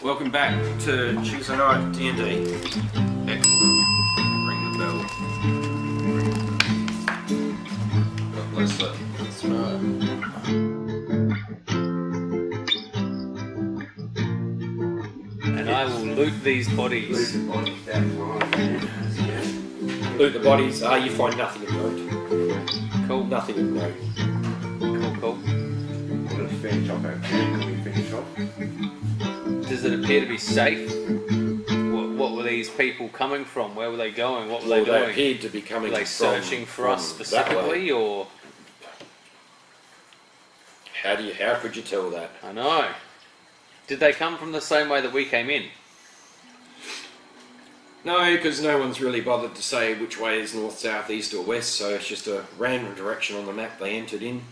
Welcome back to Tuesday night D&D. Excellent. Ring the bell. God bless it. That's right. And I will loot these bodies. Loot the bodies, that's right. Yeah. Loot the bodies. You find nothing of note. Cool. Nothing of note. Cool. Let's finish off our camp. Can we finish off? Does it appear to be safe? What were these people coming from? Where were they going? What were they They doing? appeared to be coming Were they searching for us that way. specifically, or? How could you tell that? I know. Did they come from the same way that we came in? No, because no one's really bothered to say which way is north, south, east or west, so it's just a random direction on the map they entered in.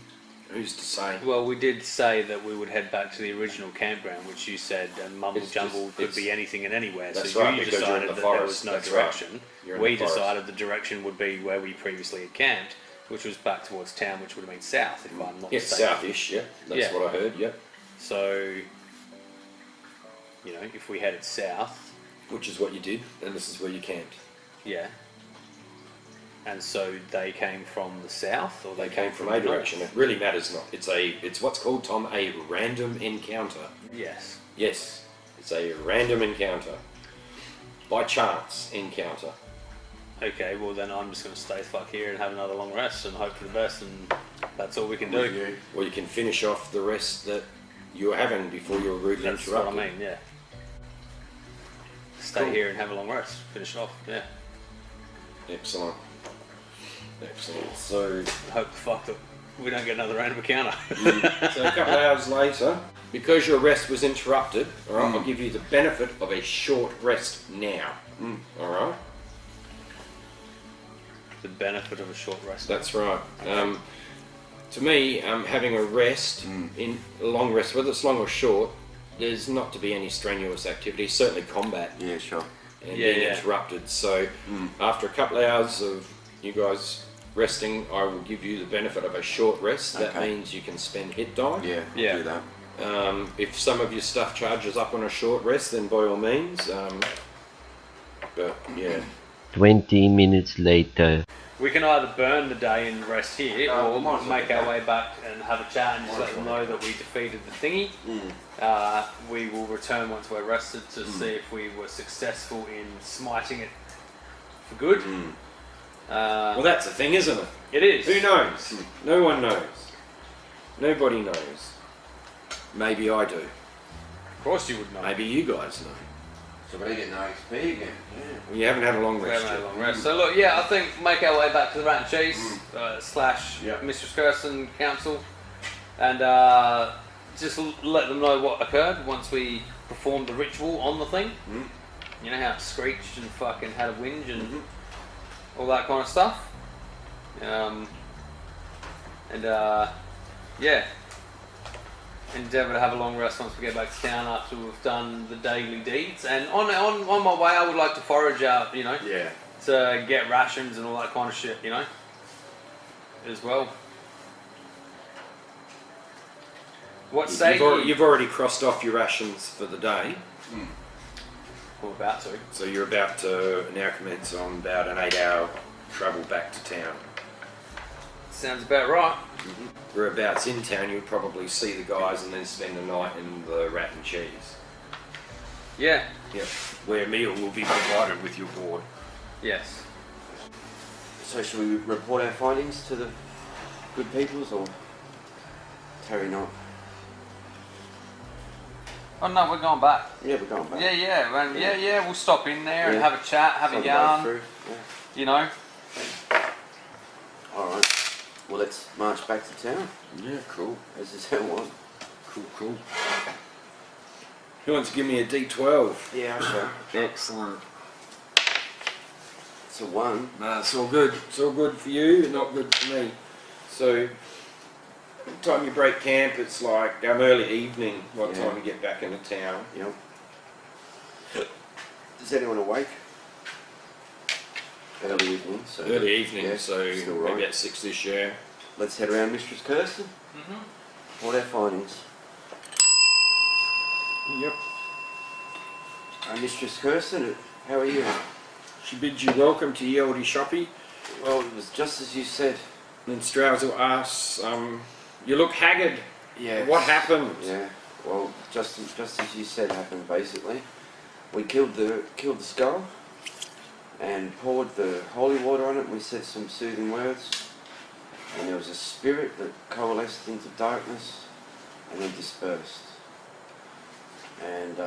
Who's to say? Well, we did say that we would head back to the original campground, which you said mumble jumble could be anything and anywhere. That's so right, you because you're in decided the that forest. there was That's no direction. Right. We decided the direction would be where we previously had camped, which was back towards town, which would have been south, if I'm not mistaken. Southish, yeah. That's what I heard, yeah. So, you know, if we headed south, Which is what you did, and this is where you camped. yeah. And so they came from the south, or They came from a direction. It really matters not. It's what's called, Tom, a random encounter. Yes. Yes, it's a random encounter. By chance encounter. Okay, well then I'm just going to stay the fuck here and have another long rest and hope for the best, and that's all we can do. Or you can finish off the rest that you were having before you were rudely That's interrupted. what I mean, yeah. Stay here and have a long rest. Finish it off, yeah. Excellent. So, Hope the fuck that we don't get another random encounter. so a couple of hours later, because your rest was interrupted, alright, I'll give you the benefit of a short rest now. Alright? The benefit of a short rest. That's right. To me, having a rest, in a long rest, whether it's long or short, there's not to be any strenuous activity, certainly combat. Yeah, sure. And being interrupted. So after a couple of hours of you guys resting, I will give you the benefit of a short rest. That means you can spend hit die. Yeah, do that. If some of your stuff charges up on a short rest, then by all means. But yeah. 20 minutes later. We can either burn the day and rest here, or might as well make do our that. way back and have a chat and just let them know that we defeated the thingy. We will return once we're rested to see if we were successful in smiting it for good. Well, that's the thing, isn't it? It is. Who knows? No one knows. Nobody knows. Maybe I do. Of course you would know. Maybe you guys know. So we're getting no XP again. Yeah. Well, you haven't had a long We rest haven't had yet. a long rest. So look, yeah, I think make our way back to the Rat and Cheese slash Yeah. Mistress Kirsten Council, and just let them know what occurred once we performed the ritual on the thing. You know how it screeched and fucking had a whinge and all that kind of stuff. Yeah. Endeavour to have a long rest once we get back to town after we've done the daily deeds. And on my way, I would like to forage out, you know, to get rations and all that kind of shit, you know, as well. What say You've already crossed off your rations for the day, We're about to. so you're about to now commence on about an 8-hour travel back to town. Sounds about right. Whereabouts in town, you'll probably see the guys and then spend the night in the Rat and Cheese. Yeah. Yep. Where a meal will be provided with your board. Yes. So should we report our findings to the good peoples or Terry not? Oh no, we're going back. Yeah, we're going back. Yeah. We'll stop in there and Yeah. have a chat, have a Some way yarn. through, You know. Alright. Well, let's march back to town. Yeah, cool. As is how I want. Cool. Who wants to give me a D12? Yeah, I shall. Excellent. It's a 1. No, it's all good. It's all good for you, not good for me. So, time you break camp, it's like early evening. What time you get back into town? Yep. Is anyone awake? Early evening. So Early evening, yeah, so still right. maybe at 6-ish, yeah. Let's head around Mistress Kirsten. What are our findings? Yep. Mistress Kirsten, how are you? She bids you welcome to ye olde shoppy. Well, it was just as you said. And Strauzel asks, you look haggard. Yeah. What happened? Yeah. Well, just as you said happened basically. We killed the skull and poured the holy water on it. We said some soothing words, and there was a spirit that coalesced into darkness and then dispersed. And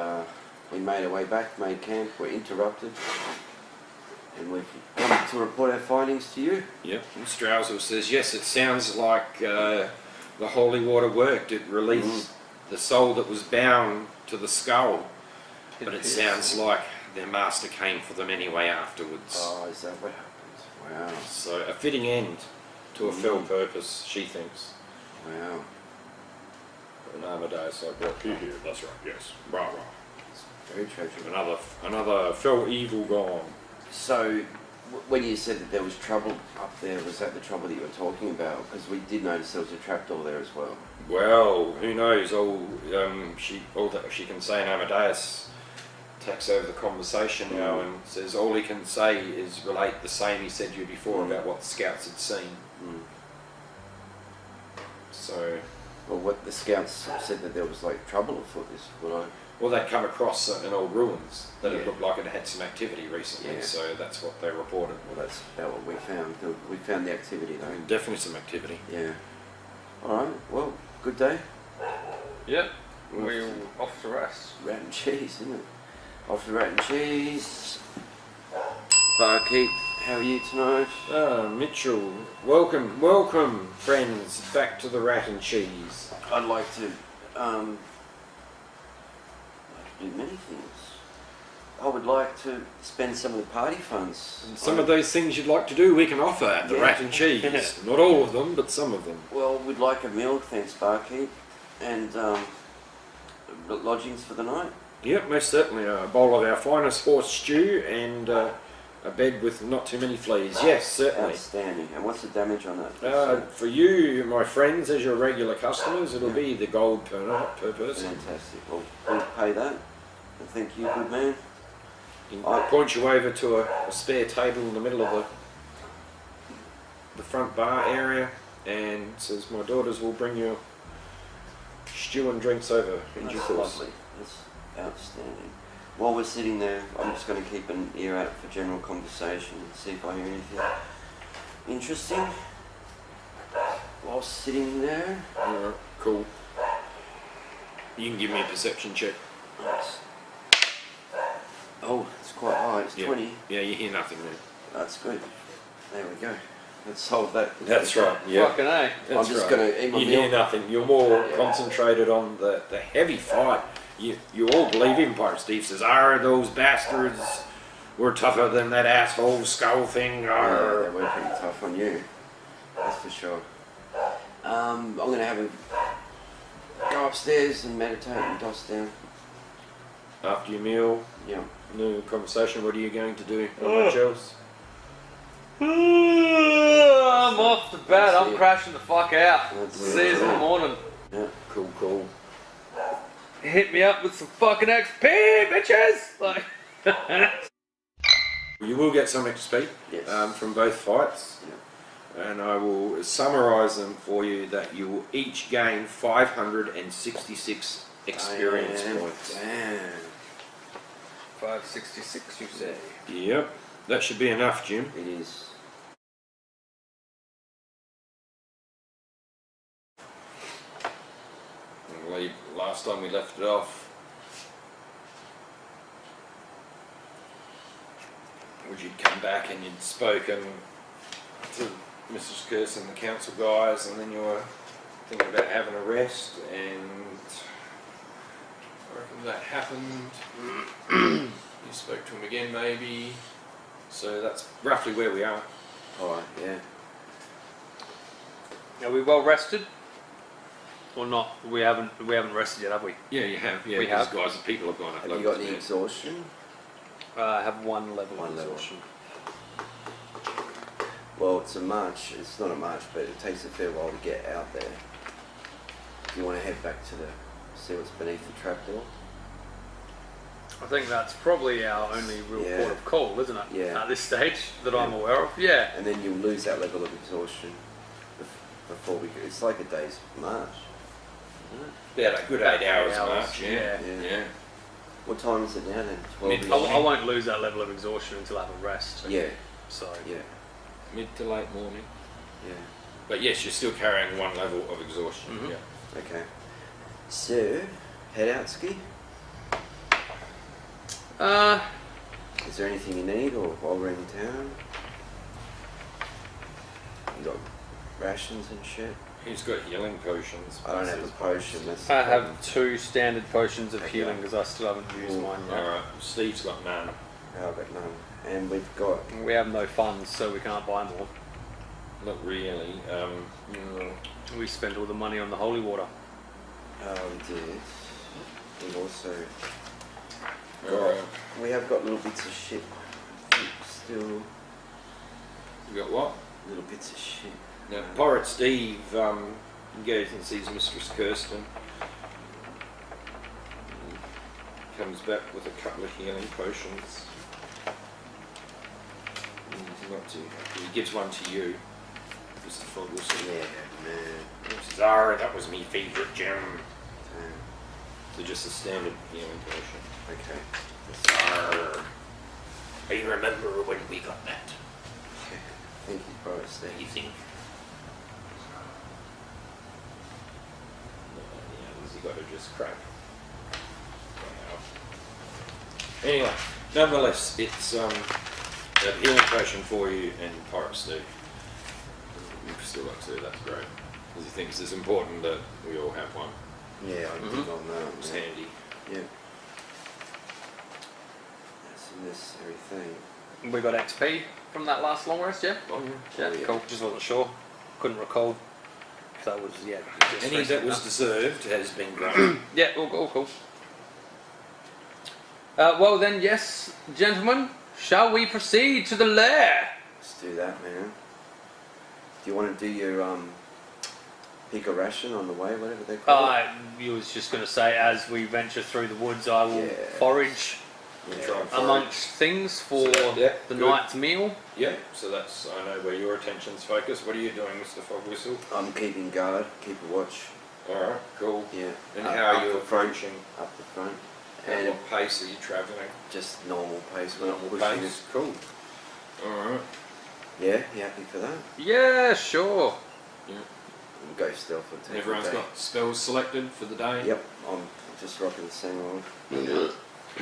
we made our way back, made camp. We're interrupted, and we've come to report our findings to you. Yep. And Strauzel says, yes, it sounds like the holy water worked. It released the soul that was bound to the skull. But it sounds like their master came for them anyway afterwards. Oh, is that what happened? Wow. So a fitting end to a fell purpose, she thinks. Wow. And Amadeus like, what? Here, that's right, yes. Rah, rah. It's very tragic. Another fell evil gone. So, when you said that there was trouble up there, was that the trouble that you were talking about? Because we did notice there was a trapdoor there as well. Well, who knows? All that she can say in Amadeus takes over the conversation now and says all he can say is relate the same he said to you before about what the scouts had seen. So, well, what the scouts said that there was like trouble afoot is what I... Well, they'd come across an old ruins that it looked like it had some activity recently, Yeah. so that's what they reported. Well, that's about what we found. We found the activity though. Definitely some activity. Yeah. Alright, well, good day. Yep. We're off to rest. Rat and cheese, isn't it? Off to rat and cheese. Barkeep, how are you tonight? Mitchell, welcome, friends, back to the rat and cheese. I'd like to do many things. I would like to spend some of the party funds. And some of those things you'd like to do, we can offer at the rat and cheese. Not all of them, but some of them. Well, we'd like a meal, thanks, barkeep, and lodgings for the night. Yep, most certainly. A bowl of our finest horse stew and a bed with not too many fleas. Yes, certainly. Outstanding. And what's the damage on that? For you, my friends, as your regular customers, it'll be the gold per night per person. Fantastic. Well, we'll pay that. And thank you, good man. I point you over to a spare table in the middle of the front bar area and says, my daughters will bring you stew and drinks over in due That's course. lovely. That's outstanding. While we're sitting there, I'm just going to keep an ear out for general conversation and see if I hear anything interesting. While sitting there. Alright, cool. You can give me a perception check. Nice. Oh, it's quite high. It's 20. Yeah, you hear nothing there. That's good. There we go. Let's solve that. That's right. Yeah. Fucking A. I'm just going to eat my You meal. hear nothing. You're more concentrated on the heavy fight. You all believe him, Pirate Steve says, those bastards were tougher than that asshole skull thing. Yeah, they were pretty tough on you. That's for sure. I'm going to go upstairs and meditate and doss down. After your meal, Yeah. no conversation, what are you going to do? Not much else? I'm off to bed. That's I'm it. crashing the fuck out. That's See it. you in the morning. Yeah. Cool. Hit me up with some fucking XP, bitches! Like, You will get some XP Yes. from both fights. Yeah. And I will summarise them for you that you will each gain 566 experience points. Damn. 566, you say? Yep, that should be enough, Jim. It is. I believe last time we left it off, you'd come back and you'd spoken to Mrs. Kirsten and the council guys, and then you were thinking about having a rest, and I reckon that happened. You spoke to him again, maybe. So that's roughly where we are. Alright, yeah. Are we well rested? Or not? We haven't rested yet, have we? Yeah, you have. Yeah, We these have. guys and people have gone up. Have you got any exhaustion? I have one level One of level. exhaustion. Well, it's a march. It's not a march, but it takes a fair while to get out there. Do you want to head back to see what's beneath the trapdoor? I think that's probably our only real Yeah. port of call, isn't it? Yeah. At this stage that I'm Yeah. aware of. Yeah. And then you'll lose that level of exhaustion before we go. It's like a day's march. About a good 8 hours march. Yeah. Yeah. What time is it now then? 12 Mid- I won't lose that level of exhaustion until I have a rest. Yeah, So. yeah, Mid to late morning. yeah. But yes, you're still carrying one level of exhaustion. Mhm. Yeah. Okay. So, head out ski? Is there anything you need or while we're in town? You got rations and shit? He's got healing potions. I don't have a potion, that's the I problem. have 2 standard potions of Okay. healing because I still haven't used Ooh. mine yet. Alright, Steve's got none. Oh, I've got none. And we've got... We have no funds, so we can't buy more. Not really. We spent all the money on the holy water. we did. We've also... Alright. We have got little bits of shit. Still... You got what? Little bits of shit. Now, Pirate Steve goes and sees Mistress Kirsten. He comes back with a couple of healing potions. He's not too happy. He gives one to you. Mr. Fog whistle. Yeah, man. He says, that was me favourite gem. Damn. So just a standard healing potion. Okay. Arr. I remember when we got that. Thank you, Pirate What Steve. do you think? You got to just crack. Wow. Anyway, nonetheless, it's a healing potion for you and Pirate Steve. You've still got 2, that's great. Because he thinks it's important that we all have one. Yeah, I think on that. It's Yeah. handy. Yeah. That's a necessary thing. We got XP from that last long rest, yeah? Oh, Yeah, yeah. cool. Just wasn't sure. Couldn't recall. So that was, yeah. just any recent that was enough. deserved has been granted. Yeah, all cool. Well then, yes, gentlemen, shall we proceed to the lair? Let's do that, man. Do you want to do your pick a ration on the way, whatever they call it? You was just going to say, as we venture through the woods, I will Yeah. forage Try and forage. amongst things for So, yeah, the good. night's meal. Yeah, so that's, I know where your attention's focused. What are you doing, Mr. Fog Whistle? I'm keeping guard, keep a watch. Alright, cool. Yeah. And Up- how up are you the front, approaching? Up the front. At And what pace are you travelling? just normal pace. We're not Normal pushing pace? Cool. Alright. it. Yeah, you happy for that? Yeah, sure. Yeah. We'll go stealth and take Everyone's a day. got spells selected for the day? Yep, I'm just rocking the same one.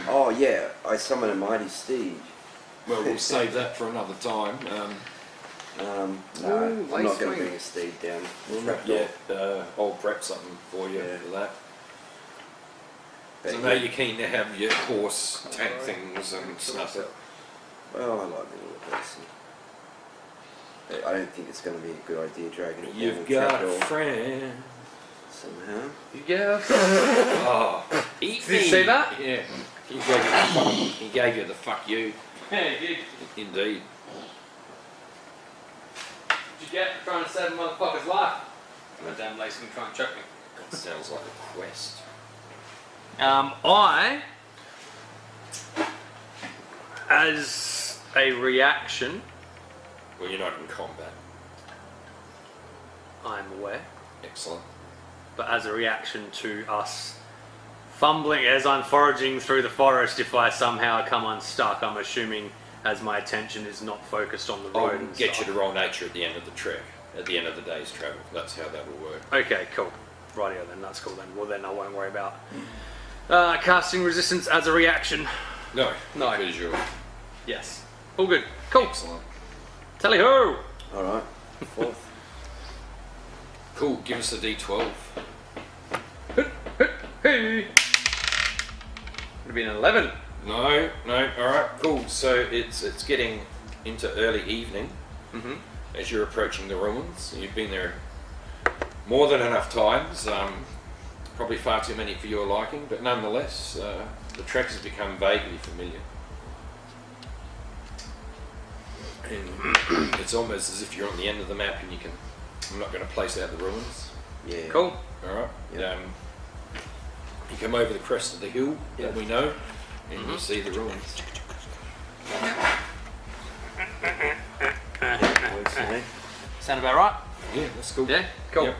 Oh yeah, I summon a mighty steed. Well, we'll save that for another time. No, Ooh, I'm not lace going to wing. bring a steed down. We'll Trapdoor. I'll prep something for you Yeah. for that. But So now you're keen to have your horse tank things and stuff. Well, I like being a little person. I don't think it's going to be a good idea dragging it down You've the got a trapdoor friend. somehow. Yeah. Oh, eat Did you me. see that? Yeah. He gave you the fuck you. Yeah, dude. Indeed. What'd you get for trying to save a motherfucker's life? That damn lace can try and choke me. That sounds like a quest. I, as a reaction, Well, you're not in combat. I'm aware, Excellent. but as a reaction to us fumbling as I'm foraging through the forest, if I somehow come unstuck, I'm assuming as my attention is not focused on the road I'll and get stuff. you to roll nature at the end of the trek, at the end of the day's travel. That's how that will work. Okay, cool. Rightio then, that's cool then. Well then I won't worry about casting resistance as a reaction. No, No. because you're Yes. All good. Cool. excellent. Tally ho! Alright, fourth. Cool, give us a D12. Hey! Would have been an 11. No, alright, cool. So it's getting into early evening Mm-hmm. as you're approaching the ruins. You've been there more than enough times, probably far too many for your liking, but nonetheless, the trek has become vaguely familiar. And it's almost as if you're on the end of the map and I'm not going to place out the ruins. Yeah. Cool. Alright. Yeah. You come over the crest of the hill that we know. and you see the ruins. Works for me. Sound about right? Yeah, that's cool. Yeah, cool. Yep.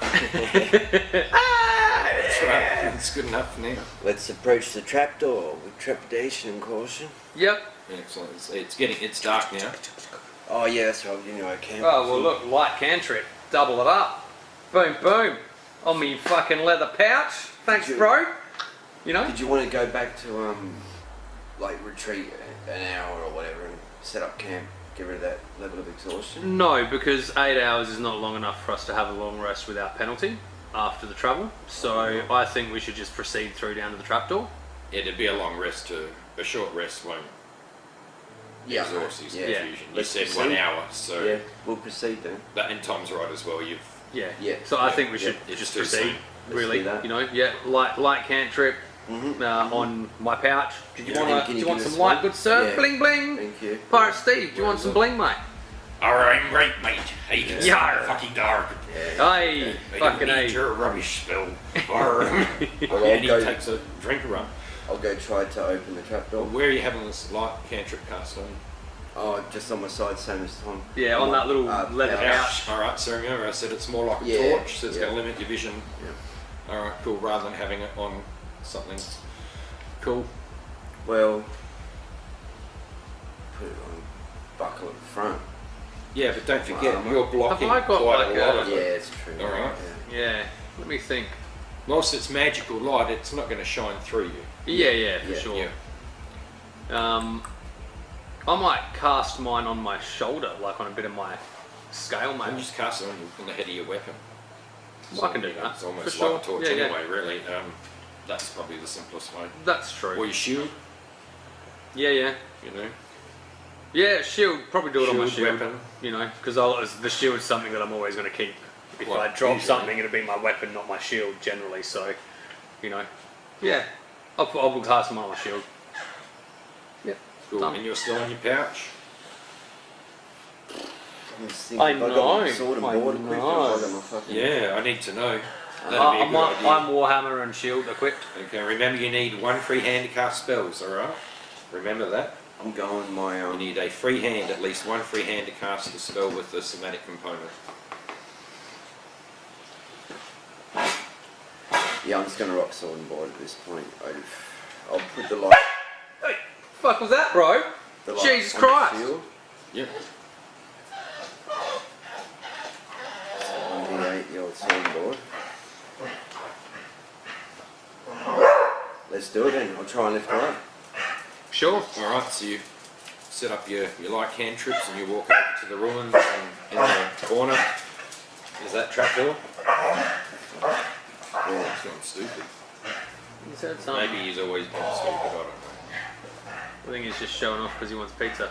That's right. It's good enough for now. Let's approach the trapdoor with trepidation and caution. Yep. Excellent. It's dark now. Oh yeah, that's right. You know I can. Oh, well, look, light cantrip. Double it up. Boom, boom. On me fucking leather pouch. Thanks, Did you- bro. You know? Did you want to go back to like retreat an hour or whatever and set up camp, get rid of that level of exhaustion? No, because 8 hours is not long enough for us to have a long rest without penalty after the travel. So I think we should just proceed through down to the trapdoor. It'd be a long rest to a short rest won't exhaust his Yeah. confusion. You Let's said proceed. 1 hour, so Yeah, we'll proceed then. that and Tom's right as well. You've Yeah. Yeah. So I think we should Yeah, just it's too proceed. soon. Let's Really, do that. you know, yeah, light cantrip Mm-hmm. on my pouch. Do you Yeah. want Can do you you want give us some light, one? good sir? Yeah. Bling bling. Thank you. Pirate Steve, do you Where want is some it? bling, mate? alright, great mate. Hey, it's Yar. fucking dark. Hey, I fucking don't A. need your rubbish spill. Arr. Well, And he go- takes a drink run. I'll go try to open the trapdoor. Where are you having this light cantrip cast on? Oh, just on my side, same as Tom. Yeah, on that little leather pouch. pouch. Alright, so remember I said it's more like a Yeah, torch, so it's yeah. going to limit your vision. Alright, cool, rather than having it on something. Cool. Well, put it on buckle at the front. Yeah, but don't forget, Wow. you're blocking Have I got quite like a lot a- of Yeah, it. it's true. Alright. Yeah, let me think. Whilst it's magical light, it's not going to shine through you. Yeah, for Yeah. sure. Yeah. I might cast mine on my shoulder, like on a bit of my scale, And mate. just cast it on the head of your weapon. Well, I can do that, It's almost for like sure. a torch Yeah, anyway, really. That's probably the simplest way. That's Or true. your shield, Yeah. you know. Yeah, shield. Probably do it on my Shield, shield. weapon. You know, because the shield's something that I'm always going to keep. If Well, I drop usually. something, it'll be my weapon, not my shield, generally. So, you know, yeah, I'll cast mine on my shield. Yep. Cool. Done. And you're still on your pouch. I'm just thinking, I if got my know, sword and I board equipped, know. if I got my fucking... Yeah, I need to know. That'd be a good idea. I'm Warhammer and shield equipped. Okay, remember you need one free hand to cast spells, alright? Remember that? I'm going my You need a free hand, at least one free hand to cast the spell with the somatic component. Yeah, I'm just going to rock sword and board at this point. I'll put the light... Hey, fuck was that, bro? The light Jesus on the Christ. shield. Yep. 1d8, the old sword and board. Let's do it then. I'll try and lift her up. Sure. Alright, so you set up your light cantrips and you walk over to the ruins and in the corner is that trapdoor. Oh, it's gone stupid. He said something. Maybe he's always been stupid, I don't know. I think he's just showing off because he wants pizza.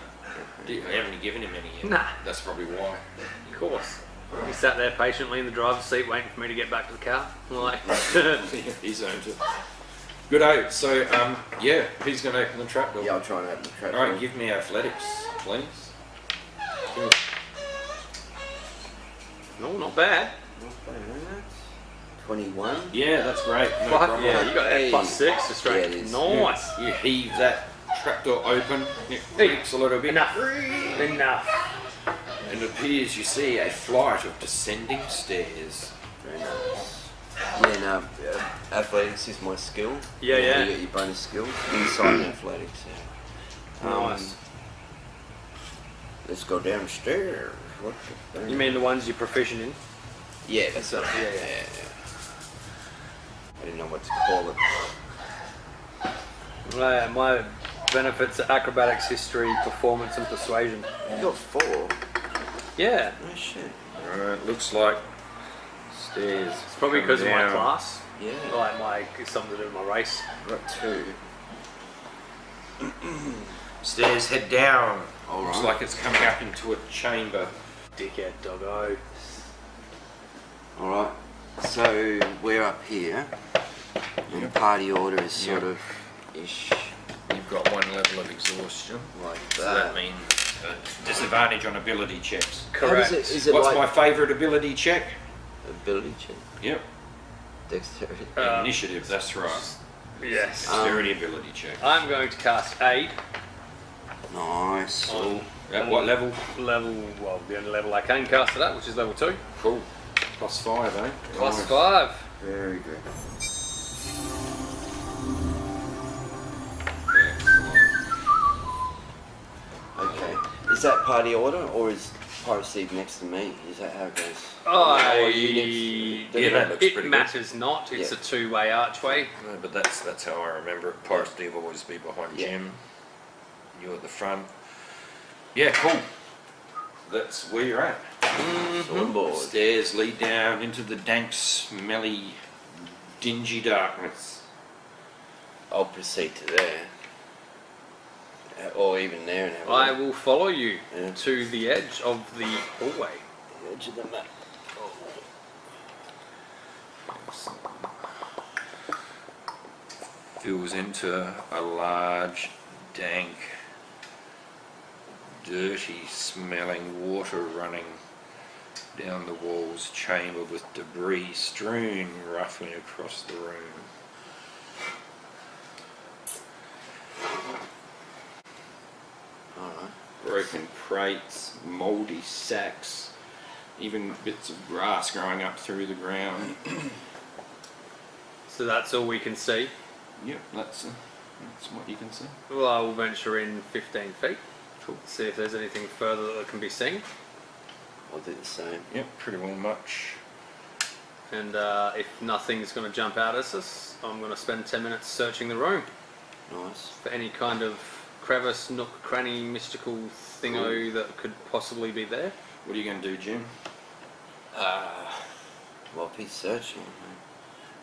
I haven't given him any yet. Nah. That's probably why. Of course. He sat there patiently in the driver's seat waiting for me to get back to the car. I'm like, He's owned it. Good. So, yeah, who's going to open the trapdoor? Yeah, I'll try and open the trapdoor. Alright, give me athletics, please. Cool. no, not bad. Not bad. 21. Yeah, that's great. No Fuck problem. yeah, you got Hey. that +6 to strength. Yeah, it is. Nice. You heave that trapdoor open, it Hey. creaks a little bit, Enough. Enough. and it appears you see a flight of descending stairs. Very nice. Yeah, no, athletics is my skill. Yeah, You know, yeah. You get your bonus skill. Inside in athletics. Yeah. Nice. Let's go downstairs. What the thing? You mean the ones you're proficient in? Yeah, that's So, it. yeah. I didn't know what to call it. My benefits are acrobatics, history, performance, and persuasion. You got 4. Yeah. Oh shit. Alright, looks like stairs. It's probably because of my down. class. Yeah. Like something to do with my race. I got 2. Stairs head down. All Looks right. like it's coming up into a chamber. Dickhead doggo. Alright. So we're up here. And Yep. party order is sort Yep. of ish You've got one level of exhaustion. like So that that. means disadvantage on ability checks. Correct. How does it, is it What's like my favourite ability check? ability check? Yep. Dexterity. Uh, Initiative, that's right. Yes. Dexterity ability check. I'm going to cast aid. Nice. Cool. At what level? Well, the only level I can cast it at, which is level 2. Cool. +5, eh? Plus Nice. 5. Very good. Okay. Is that party order or is Pirate Steve next to me? Is that how it goes? Yeah, that looks it pretty matters not. It's Yeah. a two-way archway. No, but that's how I remember it. Pirate Steve will always be behind Yeah. Jim. You at the front. Yeah, cool. That's where you're at. So on board. Stairs lead down into the dank, smelly, dingy darkness. I'll proceed to there. Or even there and have a I look. will follow you Yeah. to the edge of the hallway. The edge of the map. Fills into a large, dank, dirty smelling water running down the walls chamber with debris strewn roughly across the room. Alright. Broken crates, mouldy sacks, even bits of grass growing up through the ground. So that's all we can see. Yep, that's what you can see. Well, I will venture in 15 feet. Cool. See if there's anything further that can be seen. I'll do the same. Yep, pretty well much. And if nothing's going to jump out at us, I'm going to spend 10 minutes searching the room Nice. for any kind of crevice, nook, cranny, mystical thingo that could possibly be there. What are you going to do, Jim? Well, if he's searching,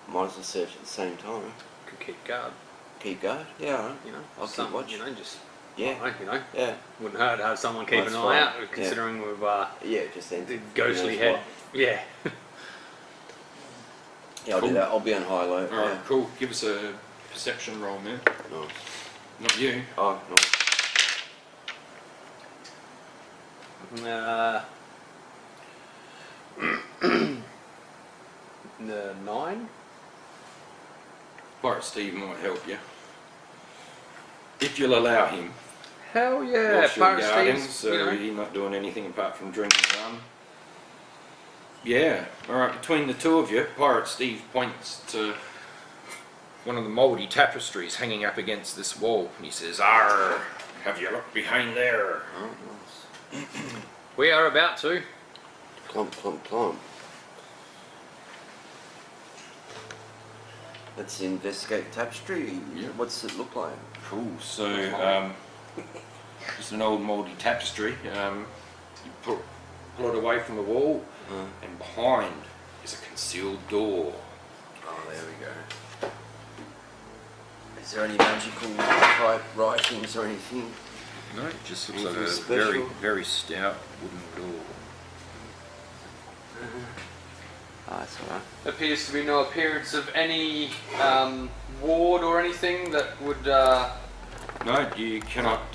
might as well search at the same time. Could keep guard, Keep guard? Yeah, alright. you know. I'll keep watch. You know, just Yeah. you know, Yeah. wouldn't hurt to have someone keep That's an fine. eye out, Yeah. considering we've Yeah, just then. the ghostly Who knows head. Yeah. Yeah, I'll Cool. do that. I'll be on high low. Alright, cool. Give us a perception roll, man. Yeah. Nice. Not you. Oh, nice. 9. Pirate Steve might help you. If you'll allow him. Hell yeah, Whilst you're Pirate guarding, Steve's, so you know. he's not doing anything apart from drinking rum. Yeah, alright, between the two of you, Pirate Steve points to one of the mouldy tapestries hanging up against this wall, and he says, "Arr, have you looked behind there?" Oh, nice. We are about to. Clump, clump, clump. Let's investigate tapestry. Yeah. What's it look like? Cool, so, just an old mouldy tapestry. You pull it away from the wall, and behind is a concealed door. Oh, there we go. Is there any magical type writings or anything? No, it just looks Anything like a special? very, very stout wooden door. Oh, that's alright. Appears to be no appearance of any ward or anything that would. No, you cannot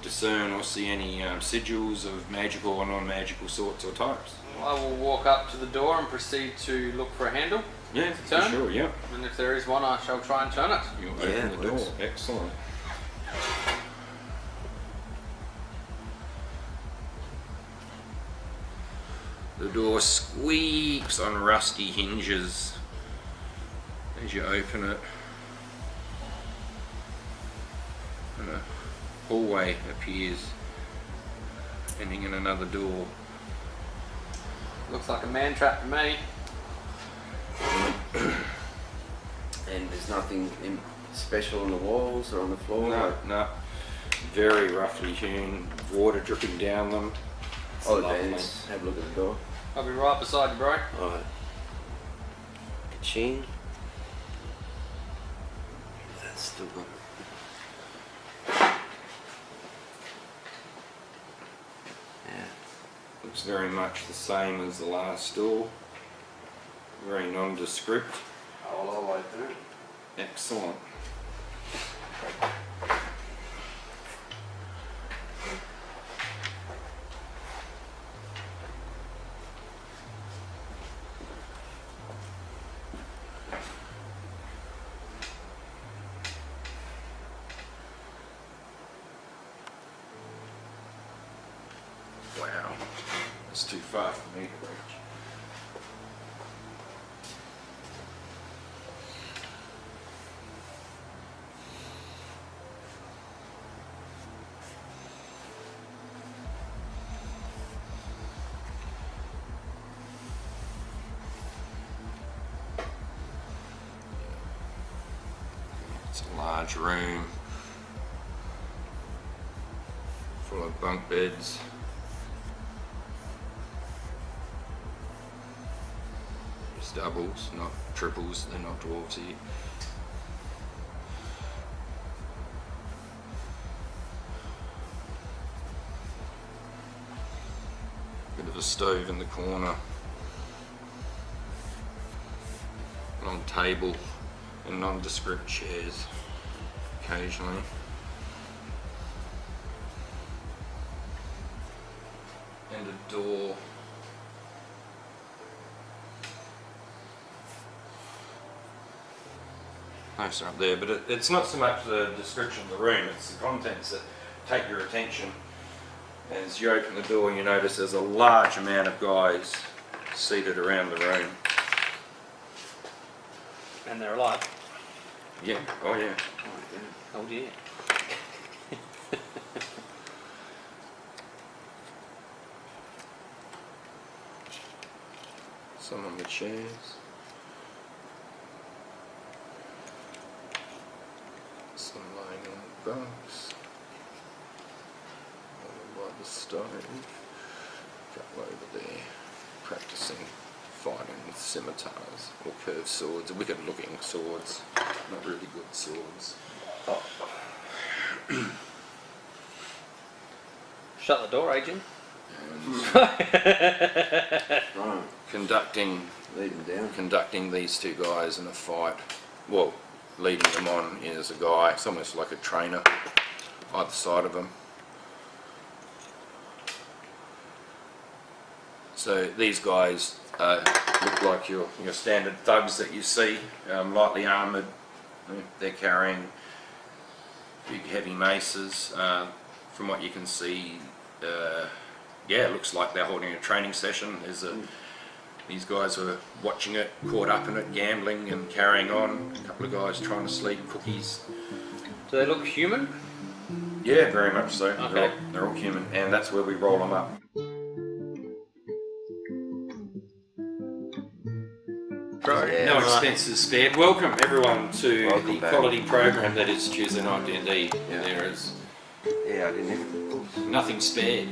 discern or see any sigils of magical or non-magical sorts or types. I will walk up to the door and proceed to look for a handle. Yeah, for Turn? sure, yeah. And if there is one, I shall try and turn it. You Yeah, open the works. door. Excellent. The door squeaks on rusty hinges as you open it. And a hallway appears, ending in another door. Looks like a man trap to me. And there's nothing special on the walls or on the floor? No, no. Very roughly hewn, water dripping down them. It's Oh, lovely. let's have a look at the door. I'll be right beside you, bro. Alright. Ka-ching. That's still got Yeah. Looks very much the same as the last door. Very nondescript. All the way through. Excellent. too far for me to reach. It's a large room full of bunk beds. Just doubles, not triples, they're not dwarves here. Bit of a stove in the corner. Long table and nondescript chairs occasionally. And a door. Nice up there, but it's not so much the description of the room, it's the contents that take your attention. As you open the door, you notice there's a large amount of guys seated around the room. And they're alive. Yeah, oh yeah. Oh dear. Some on the chairs. Some lying on the bunks. Over by the stove. A couple over there practicing fighting with scimitars or curved swords, wicked looking swords, not really good swords. Shut the door, Agent. Right. Conducting these two guys in a fight. Well, leading them on is a guy, it's almost like a trainer, either side of them. So these guys look like your standard thugs that you see, lightly armoured. They're carrying big heavy maces. From what you can see, yeah, it looks like they're holding a training session. These guys are watching it, caught up in it, gambling and carrying on. A couple of guys trying to sleep, cookies. Do they look human? Yeah, very much so. Okay. They're all human, and that's where we roll them up. Yeah, No expenses spared. Welcome everyone to Welcome the back. quality program that is Tuesday Night D&D. Yeah. There is Yeah, I didn't even. nothing spared.